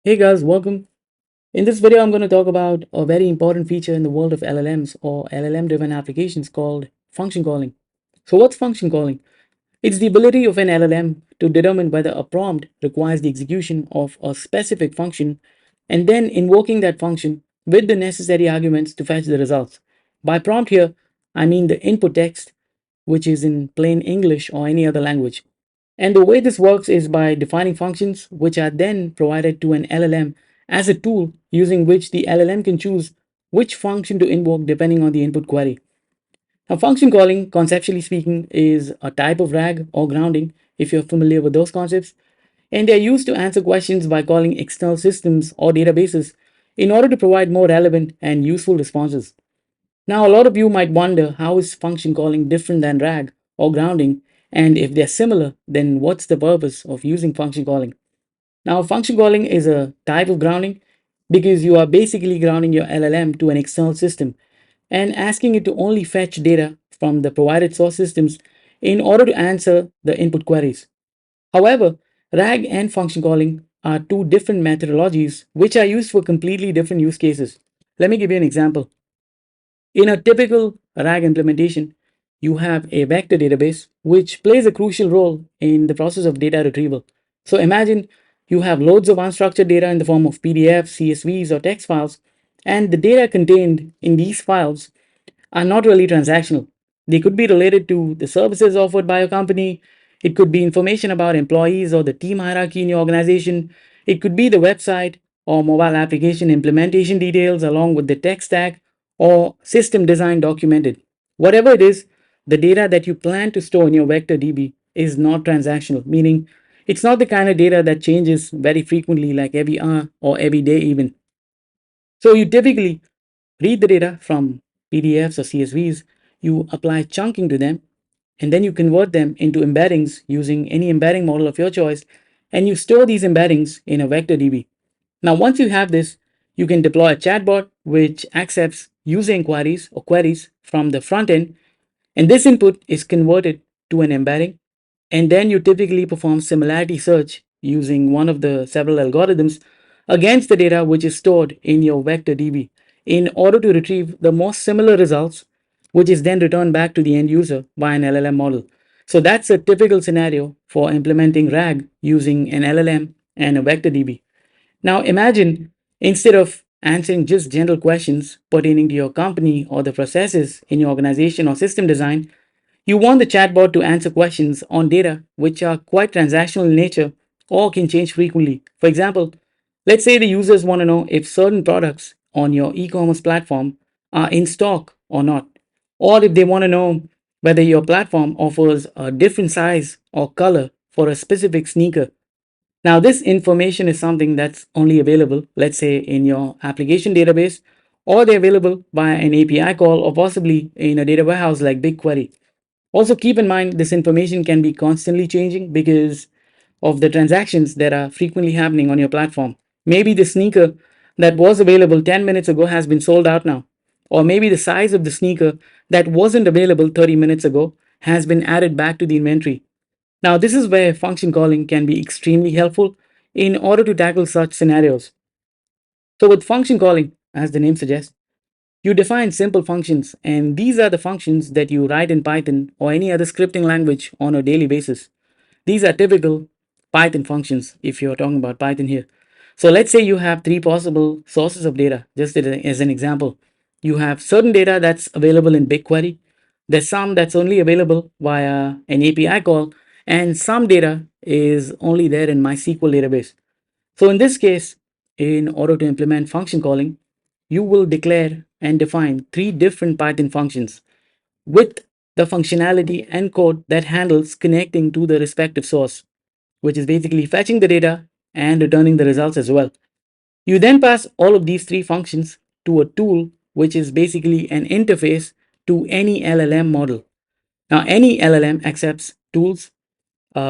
Hey guys, welcome. In this video, I'm going to talk about a very important feature in the world of LLMs or LLM-driven applications called function calling. So what's function calling? It's the ability of an LLM to determine whether a prompt requires the execution of a specific function and then invoking that function with the necessary arguments to fetch the results. By prompt here, I mean the input text, which is in plain English or any other language. And the way this works is by defining functions which are then provided to an LLM as a tool using which the LLM can choose which function to invoke depending on the input query. Now, function calling, conceptually speaking, is a type of RAG or grounding, if you're familiar with those concepts, and they're used to answer questions by calling external systems or databases in order to provide more relevant and useful responses. Now, a lot of you might wonder, how is function calling different than RAG or grounding? And if they're similar, then what's the purpose of using function calling? Now, function calling is a type of grounding because you are basically grounding your LLM to an external system and asking it to only fetch data from the provided source systems in order to answer the input queries. However, RAG and function calling are two different methodologies which are used for completely different use cases. Let me give you an example. In a typical RAG implementation, you have a vector database which plays a crucial role in the process of data retrieval. So imagine you have loads of unstructured data in the form of PDFs, CSVs, or text files, and the data contained in these files are not really transactional. They could be related to the services offered by a company. It could be information about employees or the team hierarchy in your organization. It could be the website or mobile application implementation details along with the tech stack or system design documented. Whatever it is, the data that you plan to store in your vector DB is not transactional, meaning it's not the kind of data that changes very frequently, like every hour or every day, even. So you typically read the data from PDFs or CSVs, you apply chunking to them, and then you convert them into embeddings using any embedding model of your choice, and you store these embeddings in a vector DB. Now, once you have this, you can deploy a chatbot which accepts user inquiries or queries from the front end, and this input is converted to an embedding, and then you typically perform similarity search using one of the several algorithms against the data which is stored in your vector DB in order to retrieve the most similar results, which is then returned back to the end user by an LLM model. So that's a typical scenario for implementing RAG using an LLM and a vector DB. Now imagine, instead of answering just general questions pertaining to your company or the processes in your organization or system design, you want the chatbot to answer questions on data which are quite transactional in nature or can change frequently. For example, let's say the users want to know if certain products on your e-commerce platform are in stock or not, or if they want to know whether your platform offers a different size or color for a specific sneaker. Now, this information is something that's only available, let's say, in your application database, or they're available via an API call, or possibly in a data warehouse like BigQuery. Also, keep in mind this information can be constantly changing because of the transactions that are frequently happening on your platform. Maybe the sneaker that was available 10 minutes ago has been sold out now. Or maybe the size of the sneaker that wasn't available 30 minutes ago has been added back to the inventory. Now, this is where function calling can be extremely helpful in order to tackle such scenarios. So, with function calling, as the name suggests, you define simple functions, and these are the functions that you write in Python or any other scripting language on a daily basis. These are typical Python functions if you're talking about Python here. So let's say you have three possible sources of data, just as an example. You have certain data that's available in BigQuery, there's some that's only available via an API call, and some data is only there in MySQL database. So in this case, in order to implement function calling, you will declare and define three different Python functions with the functionality and code that handles connecting to the respective source, which is basically fetching the data and returning the results as well. You then pass all of these three functions to a tool, which is basically an interface to any LLM model. Now, any LLM accepts tools,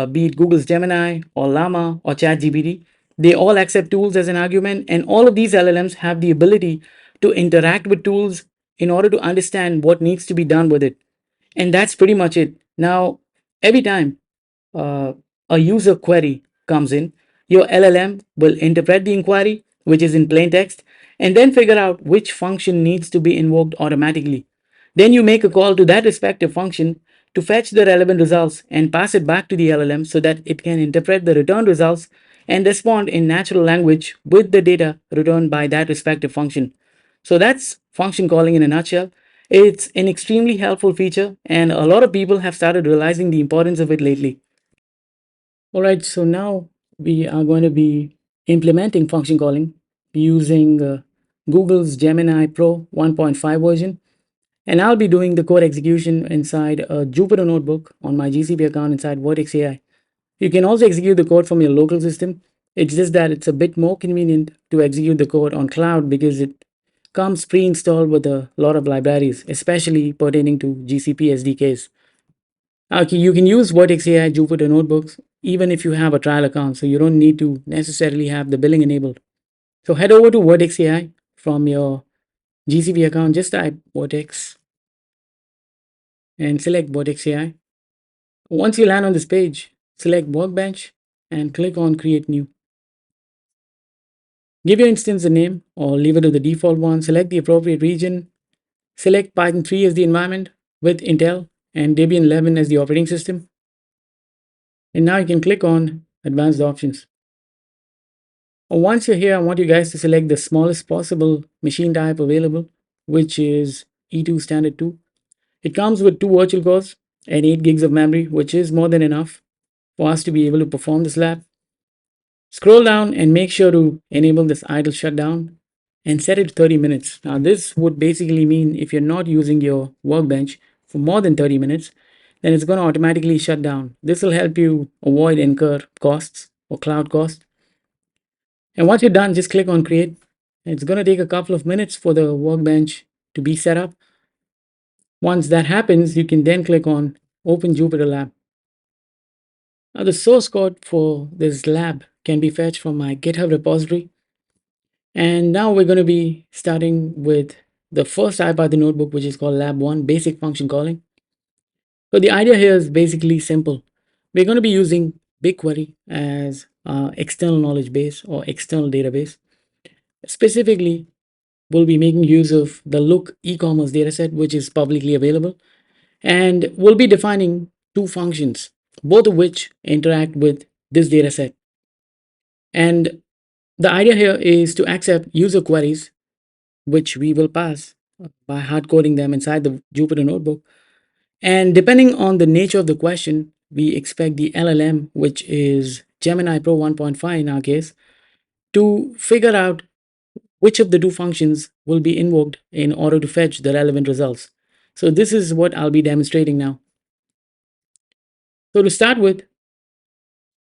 be it Google's Gemini or Llama or ChatGPT. They all accept tools as an argument, and all of these LLMs have the ability to interact with tools in order to understand what needs to be done with it. And that's pretty much it. Now, every time uh, a user query comes in, Your LLM will interpret the inquiry, which is in plain text, and then figure out which function needs to be invoked automatically. Then you make a call to that respective function to fetch the relevant results and pass it back to the LLM so that it can interpret the returned results and respond in natural language with the data returned by that respective function. So that's function calling in a nutshell. It's an extremely helpful feature, and a lot of people have started realizing the importance of it lately. All right, so now we are going to be implementing function calling using Google's Gemini Pro 1.5 version. And I'll be doing the code execution inside a Jupyter notebook on my GCP account inside Vertex AI. You can also execute the code from your local system. It's just that it's a bit more convenient to execute the code on cloud because it comes pre-installed with a lot of libraries, especially pertaining to GCP SDKs. Okay, you can use Vertex AI Jupyter notebooks even if you have a trial account, so you don't need to necessarily have the billing enabled. So head over to Vertex AI from your GCP account, just type Vertex and select Vertex AI. Once you land on this page, select Workbench and click on Create New. Give your instance a name or leave it to the default one. Select the appropriate region. Select Python 3 as the environment with Intel and Debian 11 as the operating system. And now you can click on Advanced Options. Once you're here, I want you guys to select the smallest possible machine type available, which is E2 Standard 2. It comes with 2 virtual cores and 8 gigs of memory, which is more than enough for us to be able to perform this lab. Scroll down and make sure to enable this idle shutdown and set it to 30 minutes. Now, this would basically mean if you're not using your workbench for more than 30 minutes, then it's going to automatically shut down. This will help you avoid incur costs or cloud costs. And once you're done, just click on create. It's going to take a couple of minutes for the workbench to be set up. Once that happens, you can then click on open Jupyter Lab. Now, the source code for this lab can be fetched from my GitHub repository. And now we're going to be starting with the first IPython notebook, which is called Lab 1, Basic Function Calling. So the idea here is basically simple. We're going to be using BigQuery as our external knowledge base or external database. Specifically, we'll be making use of the Look e-commerce dataset, which is publicly available. And we'll be defining 2 functions, both of which interact with this dataset. And the idea here is to accept user queries, which we will pass by hard coding them inside the Jupyter notebook. And depending on the nature of the question, we expect the LLM, which is Gemini Pro 1.5 in our case, to figure out which of the 2 functions will be invoked in order to fetch the relevant results. So this is what I'll be demonstrating now. So to start with,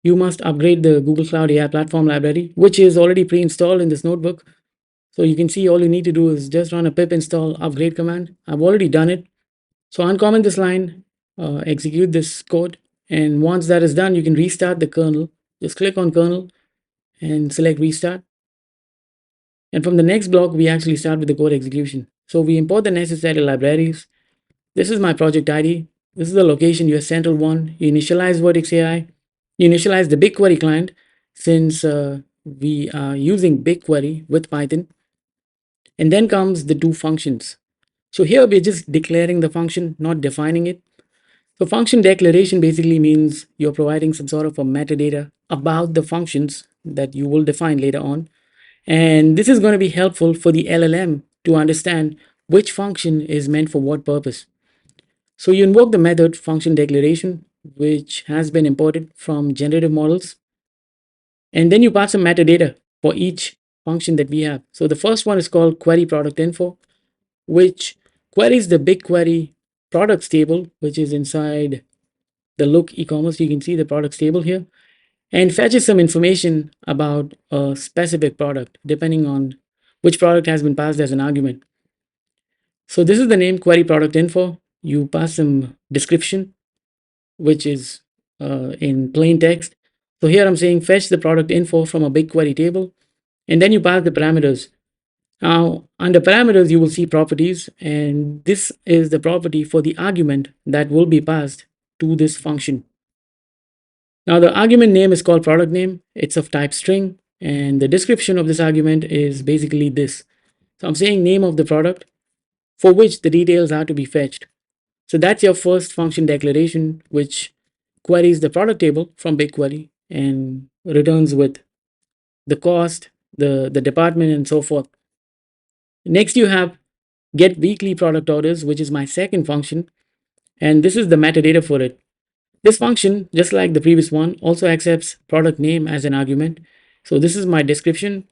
you must upgrade the Google Cloud AI Platform library, which is already pre-installed in this notebook. So you can see all you need to do is just run a pip install upgrade command. I've already done it. So uncomment this line, execute this code. And once that is done, you can restart the kernel. Just click on kernel and select restart. And from the next block, we actually start with the code execution. So we import the necessary libraries. This is my project ID. This is the location, your central one. You initialize Vertex AI. You initialize the BigQuery client since we are using BigQuery with Python. And then comes the 2 functions. So here we're just declaring the function, not defining it. So function declaration basically means you're providing some sort of a metadata about the functions that you will define later on. And this is going to be helpful for the LLM to understand which function is meant for what purpose. So you invoke the method function declaration, which has been imported from generative models. And then you pass some metadata for each function that we have. So the first one is called query product info, which queries the BigQuery products table, which is inside the Look e-commerce. You can see the products table here, and fetches some information about a specific product, depending on which product has been passed as an argument. So this is the name query product info. You pass some description, which is in plain text. So here I'm saying fetch the product info from a BigQuery table, and then you pass the parameters. Now, under parameters, you will see properties, and this is the property for the argument that will be passed to this function. Now the argument name is called product name. It's of type string, and the description of this argument is basically this. So I'm saying name of the product for which the details are to be fetched. So that's your first function declaration, which queries the product table from BigQuery and returns with the cost, the department, and so forth. Next, you have get weekly product orders, which is my second function, and this is the metadata for it. This function, just like the previous one, also accepts product name as an argument. So this is my description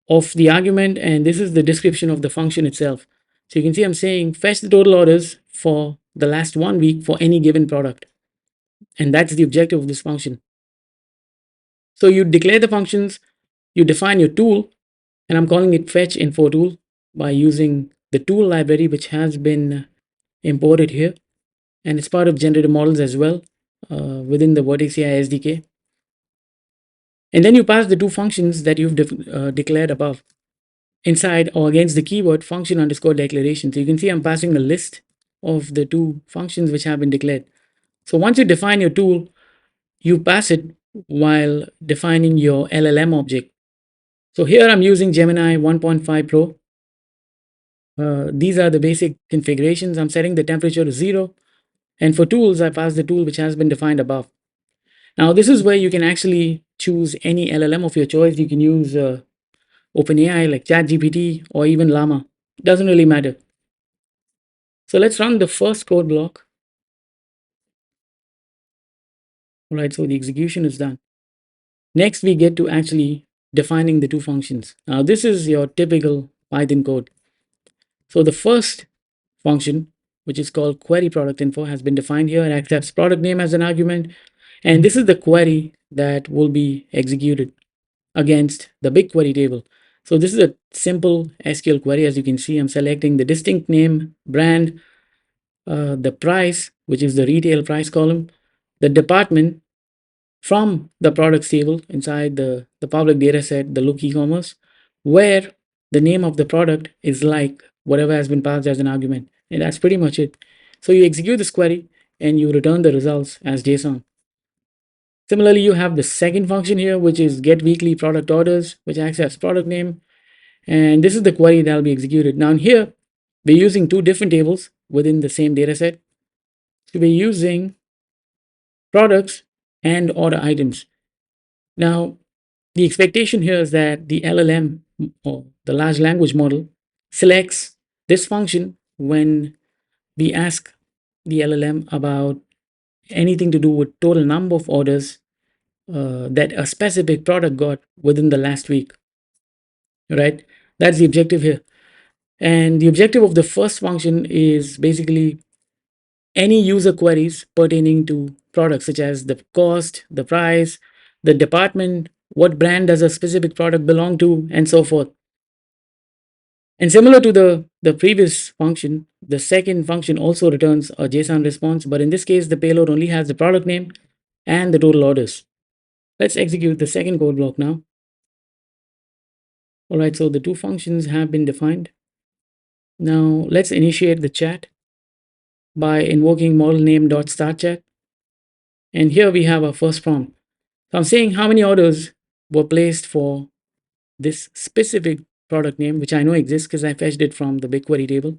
of the argument, and this is the description of the function itself. So you can see I'm saying fetch the total orders for the last 1 week for any given product. And that's the objective of this function. So you declare the functions, you define your tool, and I'm calling it fetch info tool by using the tool library, which has been imported here. And it's part of generative models as well within the Vertex AI SDK. And then you pass the two functions that you've declared above inside or against the keyword function underscore declaration. So you can see I'm passing a list of the two functions which have been declared. So once you define your tool, you pass it while defining your LLM object. So here I'm using Gemini 1.5 Pro. These are the basic configurations. I'm setting the temperature to 0. And for tools, I pass the tool which has been defined above. Now, this is where you can actually choose any LLM of your choice. You can use OpenAI like ChatGPT or even Llama. It doesn't really matter. So let's run the first code block. All right, so the execution is done. Next, we get to actually defining the two functions. Now, this is your typical Python code. So the first function, which is called query product info, has been defined here and accepts product name as an argument. And this is the query that will be executed against the BigQuery table. So this is a simple SQL query. As you can see, I'm selecting the distinct name, brand, the price, which is the retail price column, the department from the products table inside the public data set, the look e-commerce, where the name of the product is like whatever has been passed as an argument. And that's pretty much it. So you execute this query and you return the results as JSON. Similarly, you have the second function here, which is get weekly product orders, which accepts product name. And this is the query that will be executed. Now, in here, we're using two different tables within the same data set. So we're using products and order items. Now, the expectation here is that the LLM or the large language model selects this function when we ask the LLM about anything to do with total number of orders that a specific product got within the last week, right? That's the objective here. And the objective of the first function is basically any user queries pertaining to products such as the cost, the price, the department, what brand does a specific product belong to, and so forth. And similar to the previous function, the second function also returns a JSON response, but in this case, the payload only has the product name and the total orders. Let's execute the second code block now. All right, so the two functions have been defined. Now let's initiate the chat by invoking model name.startChat. And here we have our first prompt. So I'm saying how many orders were placed for this specific product name, which I know exists because I fetched it from the BigQuery table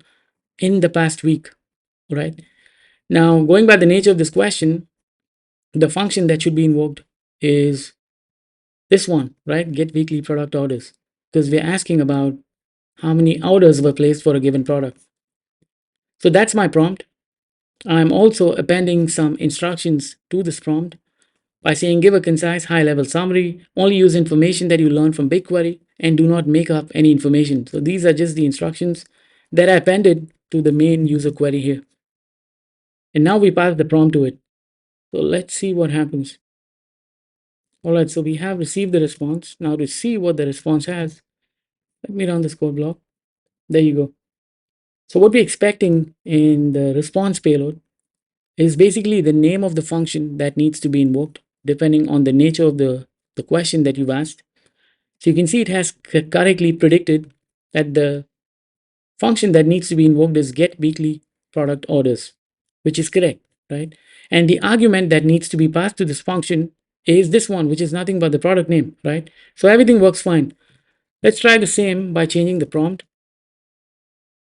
in the past week, right? Now, going by the nature of this question, the function that should be invoked is this one, right? Get weekly product orders, because we're asking about how many orders were placed for a given product. So that's my prompt. I'm also appending some instructions to this prompt by saying give a concise high-level summary, only use information that you learned from BigQuery, and do not make up any information. So these are just the instructions that I appended to the main user query here. And now we pass the prompt to it. So let's see what happens. All right, so we have received the response. Now to see what the response has, let me run this code block. There you go. So what we're expecting in the response payload is basically the name of the function that needs to be invoked, depending on the nature of the question that you've asked. So you can see it has correctly predicted that the function that needs to be invoked is get weekly product orders, which is correct, right? And the argument that needs to be passed to this function is this one, which is nothing but the product name, right? So everything works fine. Let's try the same by changing the prompt.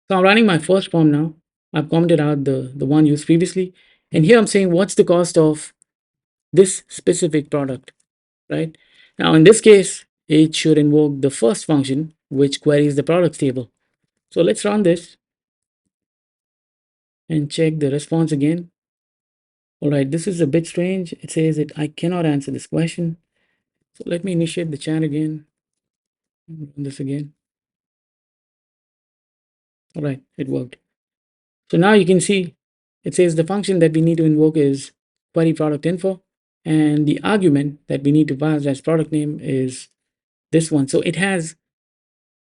So I'm running my first prompt now. I've commented out the one used previously. And here I'm saying, what's the cost of this specific product, right? Now, in this case, it should invoke the first function, which queries the products table. So let's run this and check the response again. All right, this is a bit strange. It says that I cannot answer this question. So let me initiate the chat again. Run this again. All right, it worked. So now you can see it says the function that we need to invoke is query product info, and the argument that we need to pass as product name is this one. So it has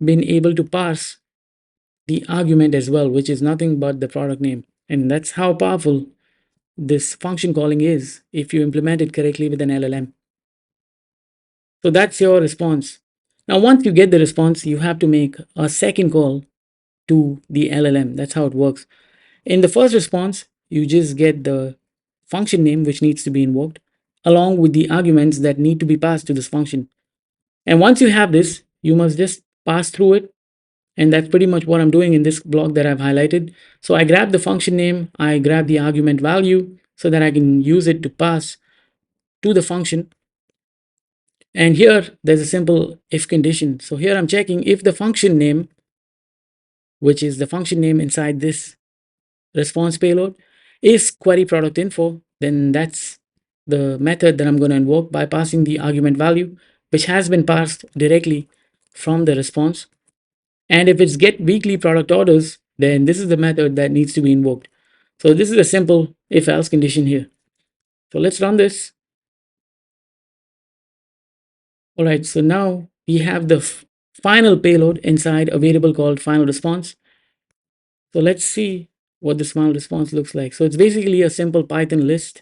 been able to parse the argument as well, which is nothing but the product name. And that's how powerful this function calling is if you implement it correctly with an LLM. So that's your response. Now, once you get the response, you have to make a second call to the LLM. That's how it works. In the first response, you just get the function name which needs to be invoked, along with the arguments that need to be passed to this function. And once you have this, you must just pass through it. And that's pretty much what I'm doing in this block that I've highlighted. So I grab the function name, I grab the argument value so that I can use it to pass to the function. And here there's a simple if condition. So here I'm checking if the function name, which is the function name inside this response payload, is query product info, then that's the method that I'm going to invoke by passing the argument value, which has been passed directly from the response. And if it's get weekly product orders, then this is the method that needs to be invoked. So this is a simple if else condition here. So let's run this. All right, so now we have the final payload inside a variable called final response. So let's see what this final response looks like. So it's basically a simple Python list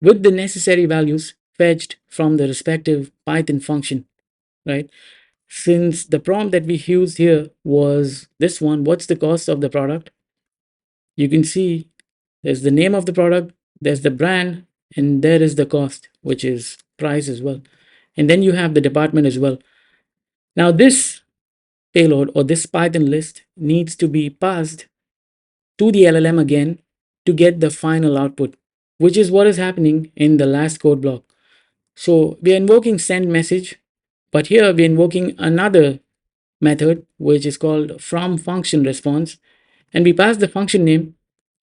with the necessary values fetched from the respective Python function, right? Since the prompt that we used here was this one, what's the cost of the product? You can see there's the name of the product, there's the brand, and there is the cost, which is price as well. And then you have the department as well. Now, this payload or this Python list needs to be passed to the LLM again to get the final output, which is what is happening in the last code block. So we are invoking send message, but here we're invoking another method, which is called from function response. And we pass the function name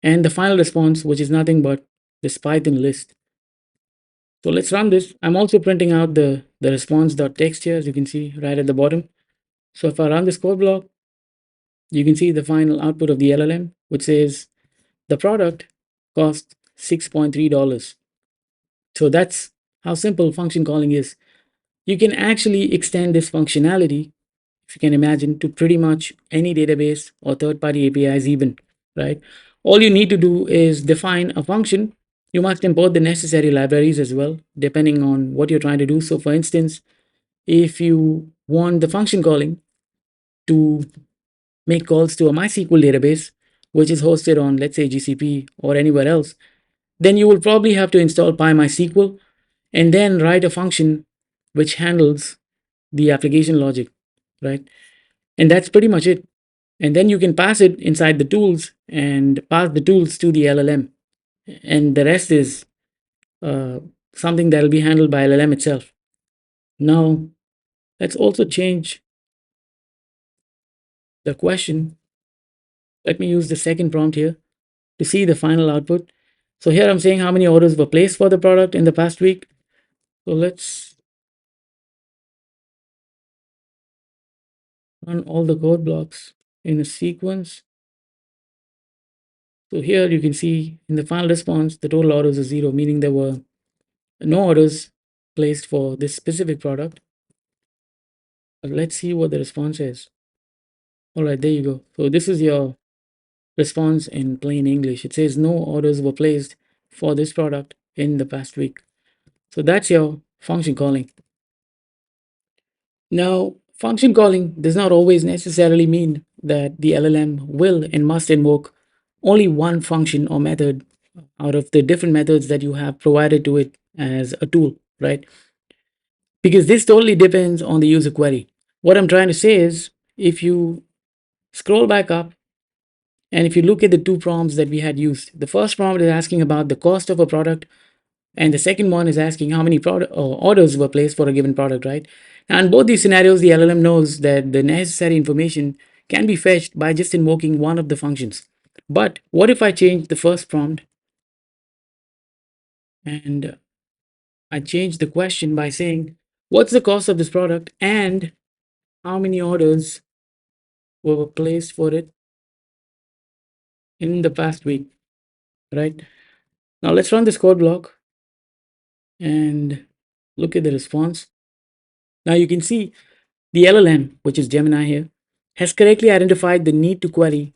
and the final response, which is nothing but this Python list. So let's run this. I'm also printing out the response.txt here, as you can see right at the bottom. So if I run this code block, you can see the final output of the LLM, which says the product cost $6.3. So that's how simple function calling is. You can actually extend this functionality, if you can imagine, to pretty much any database or third-party APIs even, right? All you need to do is define a function. You must import the necessary libraries as well, depending on what you're trying to do. So for instance, if you want the function calling to make calls to a MySQL database, which is hosted on, let's say, GCP or anywhere else, then you will probably have to install PyMySQL and then write a function which handles the application logic, right? And that's pretty much it. And then you can pass it inside the tools and pass the tools to the LLM. And the rest is something that will be handled by LLM itself. Now, let's also change the question. Let me use the second prompt here to see the final output. So here I'm saying how many orders were placed for the product in the past week. So let's run all the code blocks in a sequence. So here you can see in the final response, the total orders is 0, meaning there were no orders placed for this specific product. But let's see what the response is. All right, there you go. So this is your response in plain English. It says no orders were placed for this product in the past week. So that's your function calling. Now, function calling does not always necessarily mean that the LLM will and must invoke only one function or method out of the different methods that you have provided to it as a tool, right? Because this totally depends on the user query. What I'm trying to say is, if you scroll back up and if you look at the two prompts that we had used, the first prompt is asking about the cost of a product, and the second one is asking how many orders were placed for a given product, right? And both these scenarios, the LLM knows that the necessary information can be fetched by just invoking one of the functions. But what if I change the first prompt and I change the question by saying, what's the cost of this product and how many orders were placed for it in the past week, right? Now let's run this code block and look at the response. Now you can see the LLM, which is Gemini here, has correctly identified the need to query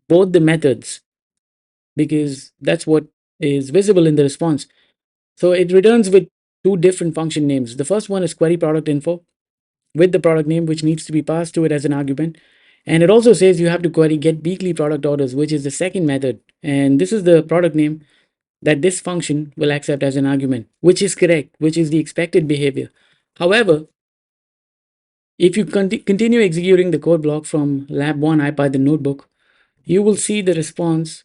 both the methods because that's what is visible in the response. So it returns with two different function names. The first one is query product info with the product name, which needs to be passed to it as an argument. And it also says you have to query get weekly product orders, which is the second method. And this is the product name that this function will accept as an argument, which is correct, which is the expected behavior. However, if you continue executing the code block from lab 1 IPython notebook, you will see the response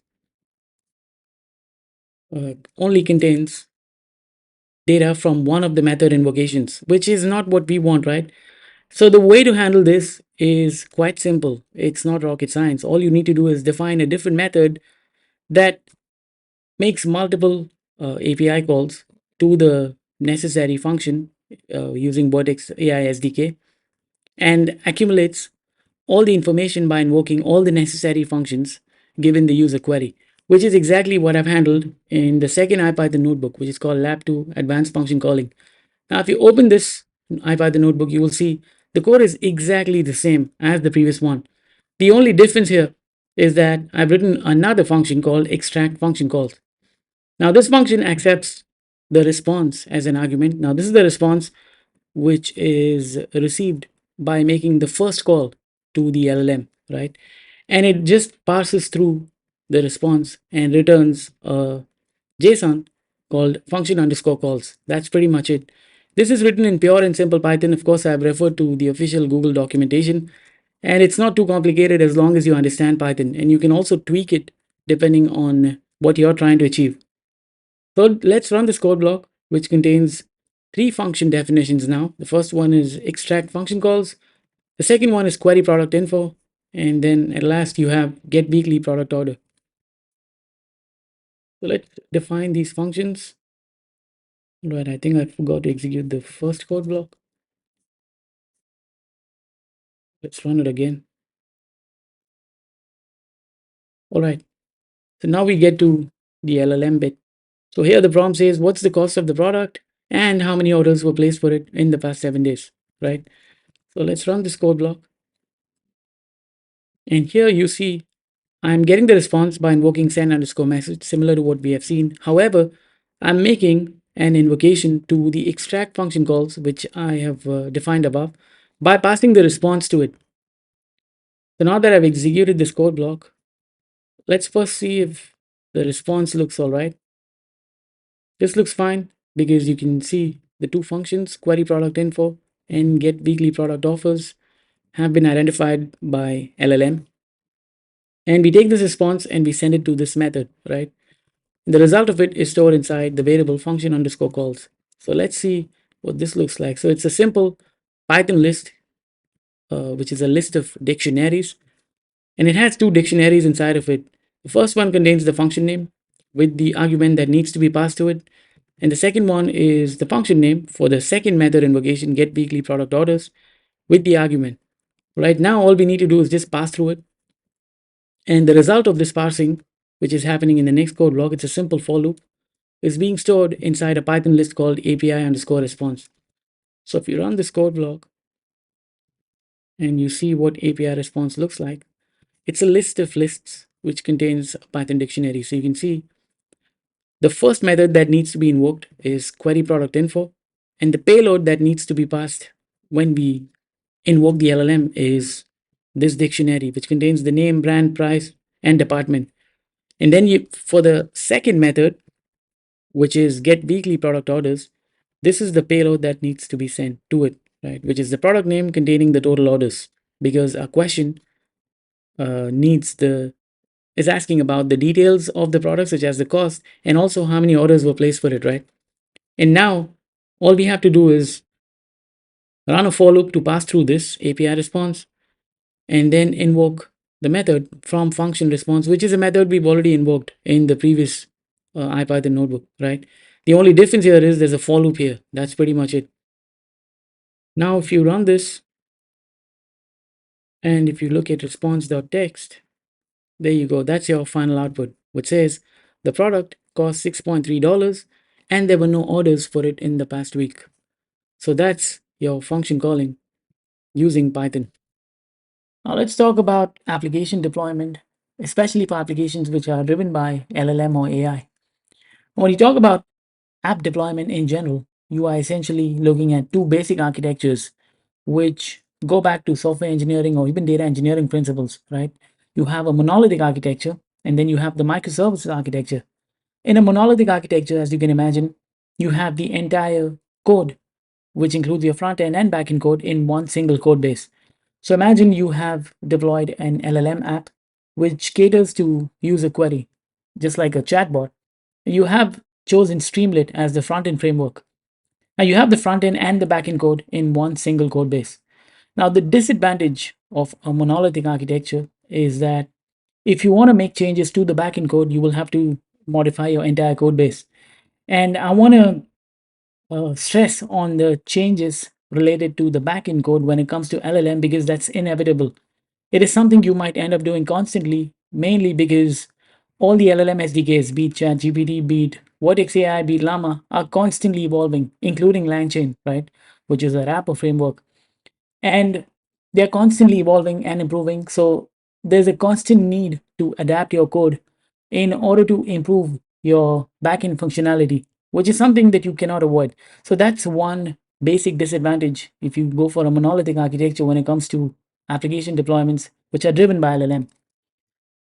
only contains data from one of the method invocations, which is not what we want, right? So the way to handle this is quite simple. It's not rocket science. All you need to do is define a different method that makes multiple API calls to the necessary function using Vertex AI SDK and accumulates all the information by invoking all the necessary functions given the user query, which is exactly what I've handled in the second IPython notebook, which is called Lab 2 Advanced Function Calling. Now, if you open this IPython notebook, you will see the code is exactly the same as the previous one. The only difference here is that I've written another function called extract function calls. Now, this function accepts the response as an argument. Now, this is the response which is received by making the first call to the LLM, right? And it just passes through the response and returns a JSON called function underscore calls. That's pretty much it. This is written in pure and simple Python. Of course, I've referred to the official Google documentation, and it's not too complicated as long as you understand Python, and you can also tweak it depending on what you're trying to achieve. So let's run this code block, which contains three function definitions now. The first one is extract function calls. The second one is query product info. And then at last you have get weekly product order. So let's define these functions. Right, I think I forgot to execute the first code block. Let's run it again. All right, so now we get to the LLM bit. So here the prompt says, what's the cost of the product and how many orders were placed for it in the past 7 days, right? So let's run this code block. And here you see I'm getting the response by invoking send underscore message, similar to what we have seen. However, I'm making an invocation to the extract function calls, which I have defined above, by passing the response to it. So now that I've executed this code block, let's first see if the response looks all right. This looks fine because you can see the two functions, query product info and get weekly product offers, have been identified by LLM. And we take this response and we send it to this method, right? The result of it is stored inside the variable function underscore calls. So let's see what this looks like. So it's a simple Python list, which is a list of dictionaries, and it has two dictionaries inside of it. The first one contains the function name with the argument that needs to be passed to it. And the second one is the function name for the second method invocation, get weekly product orders, with the argument. Right now, all we need to do is just pass through it. And the result of this parsing, which is happening in the next code block, it's a simple for loop, is being stored inside a Python list called API underscore response. So if you run this code block and you see what API response looks like, it's a list of lists which contains a Python dictionary. So you can see the first method that needs to be invoked is query product info, and the payload that needs to be passed when we invoke the LLM is this dictionary, which contains the name, brand, price, and department. And then for the second method, which is get weekly product orders, this is the payload that needs to be sent to it, right? Which is the product name containing the total orders, because a question needs the is asking about the details of the product, such as the cost and also how many orders were placed for it, right? And now all we have to do is run a for loop to pass through this API response and then invoke the method from function response, which is a method we've already invoked in the previous IPython notebook, right? The only difference here is there's a for loop here. That's pretty much it. Now, if you run this and if you look at response.text, there you go. That's your final output, which says the product cost $6.3 and there were no orders for it in the past week. So that's your function calling using Python. Now let's talk about application deployment, especially for applications which are driven by LLM or AI. When you talk about app deployment in general, you are essentially looking at two basic architectures which go back to software engineering or even data engineering principles, right? You have a monolithic architecture and then you have the microservices architecture. In a monolithic architecture, as you can imagine, you have the entire code, which includes your front end and back end code in one single code base. So imagine you have deployed an LLM app which caters to user query, just like a chatbot. You have chosen Streamlit as the front end framework. Now you have the front end and the back end code in one single code base. Now, the disadvantage of a monolithic architecture is that if you want to make changes to the backend code, you will have to modify your entire code base. And I want to stress on the changes related to the backend code when it comes to LLM because that's inevitable. It is something you might end up doing constantly, mainly because all the LLM SDKs, be it ChatGPT, be it Vertex AI, be it Llama, are constantly evolving, including LangChain, right, which is a wrapper framework, and they're constantly evolving and improving. So there's a constant need to adapt your code in order to improve your backend functionality, which is something that you cannot avoid. So that's one basic disadvantage if you go for a monolithic architecture when it comes to application deployments which are driven by LLM.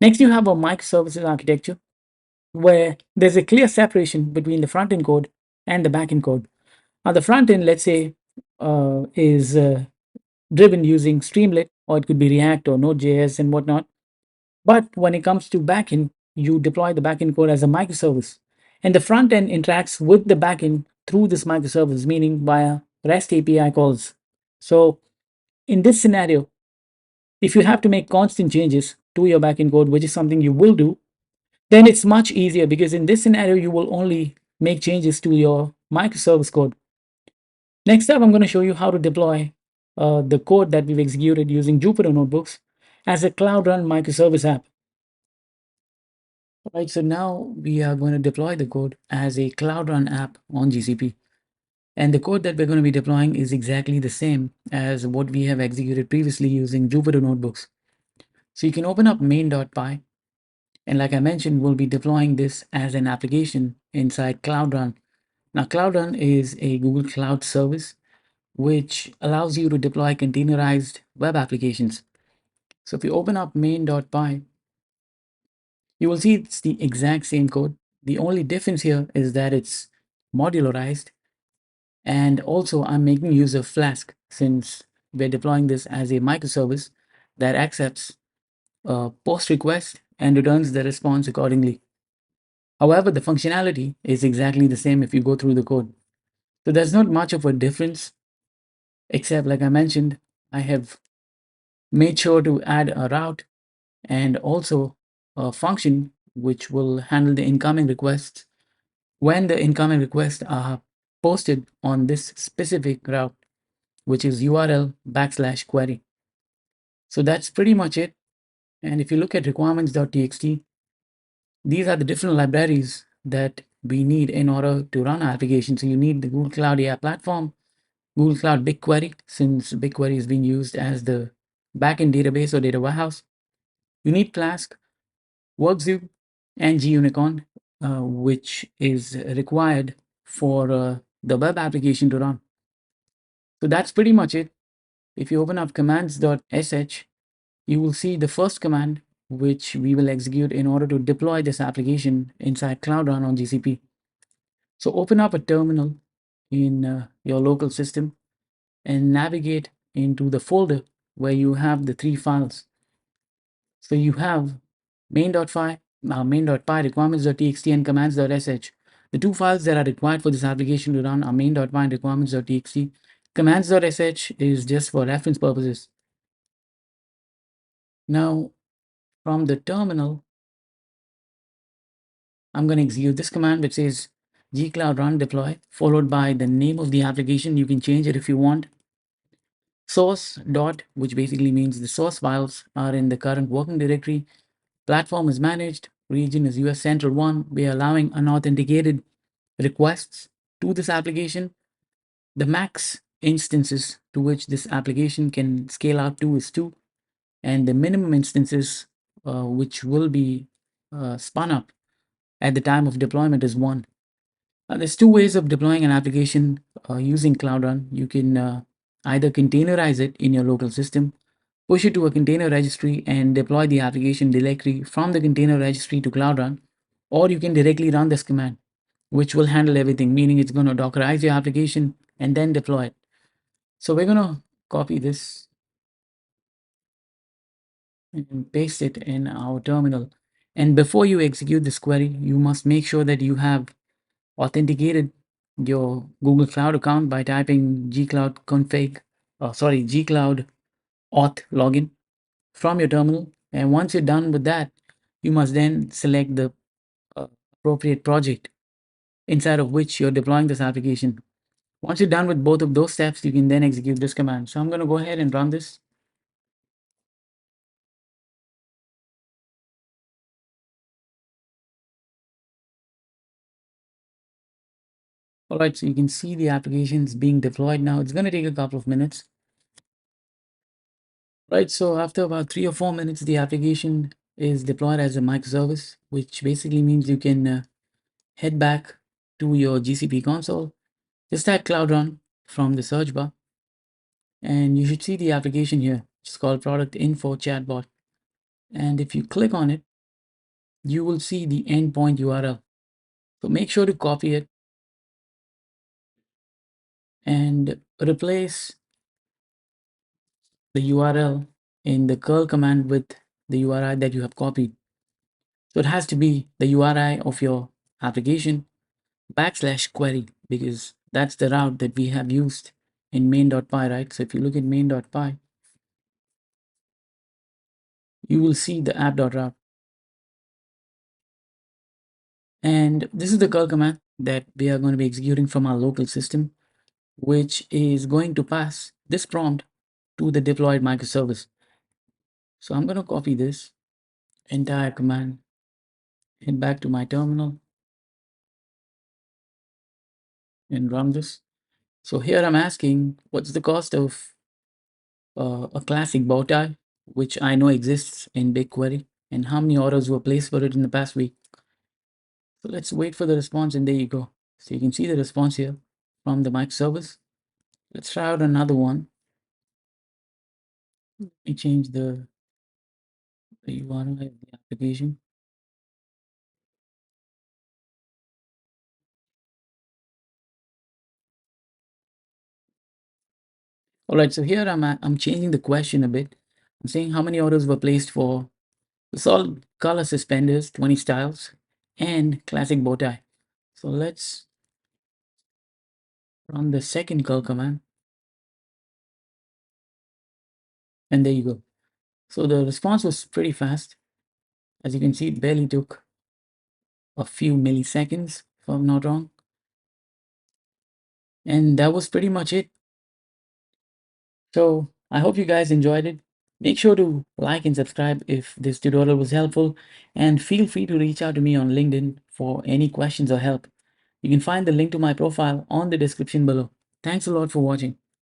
Next, you have a microservices architecture where there's a clear separation between the front end code and the back end code. Now, the front end, let's say, is driven using Streamlit, or it could be React or Node.js and whatnot. But when it comes to backend, you deploy the backend code as a microservice. And the front end interacts with the backend through this microservice, meaning via REST API calls. So in this scenario, if you have to make constant changes to your backend code, which is something you will do, then it's much easier because in this scenario, you will only make changes to your microservice code. Next up, I'm going to show you how to deploy the code that we've executed using Jupyter Notebooks as a Cloud-Run microservice app. All right, so now we are going to deploy the code as a Cloud-Run app on GCP. And the code that we're going to be deploying is exactly the same as what we have executed previously using Jupyter Notebooks. So you can open up main.py. And like I mentioned, we'll be deploying this as an application inside Cloud-Run. Now, Cloud-Run is a Google Cloud service which allows you to deploy containerized web applications. So if you open up main.py, you will see it's the exact same code. The only difference here is that it's modularized. And also I'm making use of Flask since we're deploying this as a microservice that accepts a post request and returns the response accordingly. However, the functionality is exactly the same if you go through the code. So there's not much of a difference, except like I mentioned, I have made sure to add a route and also a function which will handle the incoming requests when the incoming requests are posted on this specific route, which is URL /query. So that's pretty much it. And if you look at requirements.txt, these are the different libraries that we need in order to run our application. So you need the Google Cloud AI Platform, Google Cloud BigQuery, since BigQuery is being used as the backend database or data warehouse. You need Flask, WorkZoo, and gunicorn, which is required for the web application to run. So that's pretty much it. If you open up commands.sh, you will see the first command which we will execute in order to deploy this application inside Cloud-Run on GCP. So open up a terminal in your local system and navigate into the folder where you have the three files. So you have main.py, main.py, requirements.txt, and commands.sh. The two files that are required for this application to run are main.py and requirements.txt. Commands.sh is just for reference purposes. Now, from the terminal, I'm going to execute this command which says gcloud-run deploy, followed by the name of the application. You can change it if you want. Source dot, which basically means the source files are in the current working directory. Platform is managed. Region is US Central 1. We are allowing unauthenticated requests to this application. The max instances to which this application can scale out to is 2. And the minimum instances which will be spun up at the time of deployment is 1. There's two ways of deploying an application using Cloud-Run. You can either containerize it in your local system, push it to a container registry, and deploy the application directly from the container registry to Cloud-Run, or you can directly run this command, which will handle everything, meaning it's going to Dockerize your application and then deploy it. So we're going to copy this and paste it in our terminal. And before you execute this query, you must make sure that you have authenticated your Google Cloud account by typing gcloud config, gcloud auth login from your terminal. And once you're done with that, you must then select the appropriate project inside of which you're deploying this application. Once you're done with both of those steps, you can then execute this command. So I'm going to go ahead and run this. All right, so you can see the applications being deployed now. It's going to take a couple of minutes. Right, so after about 3 or 4 minutes, the application is deployed as a microservice, which basically means you can head back to your GCP console, just type Cloud-Run from the search bar, and you should see the application here. It's called Product Info Chatbot. And if you click on it, you will see the endpoint URL. So make sure to copy it and replace the URL in the curl command with the URI that you have copied. So it has to be the URI of your application /query, because that's the route that we have used in main.py, right? So if you look at main.py, you will see the app.route. And this is the curl command that we are going to be executing from our local system, which is going to pass this prompt to the deployed microservice. So I'm going to copy this entire command, head back to my terminal, and run this. So here I'm asking, what's the cost of a classic bow tie, which I know exists in BigQuery, and how many orders were placed for it in the past week? So let's wait for the response, and there you go. So you can see the response here from the microservice. Let's try out another one. Let me change the URL of the application. All right, so here I'm changing the question a bit. I'm saying how many orders were placed for the solid color suspenders, 20 styles, and classic bow tie. So let's run the second curl command. And there you go. So the response was pretty fast. As you can see, it barely took a few milliseconds, if I'm not wrong. And that was pretty much it. So I hope you guys enjoyed it. Make sure to like and subscribe if this tutorial was helpful, and feel free to reach out to me on LinkedIn for any questions or help. You can find the link to my profile on the description below. Thanks a lot for watching.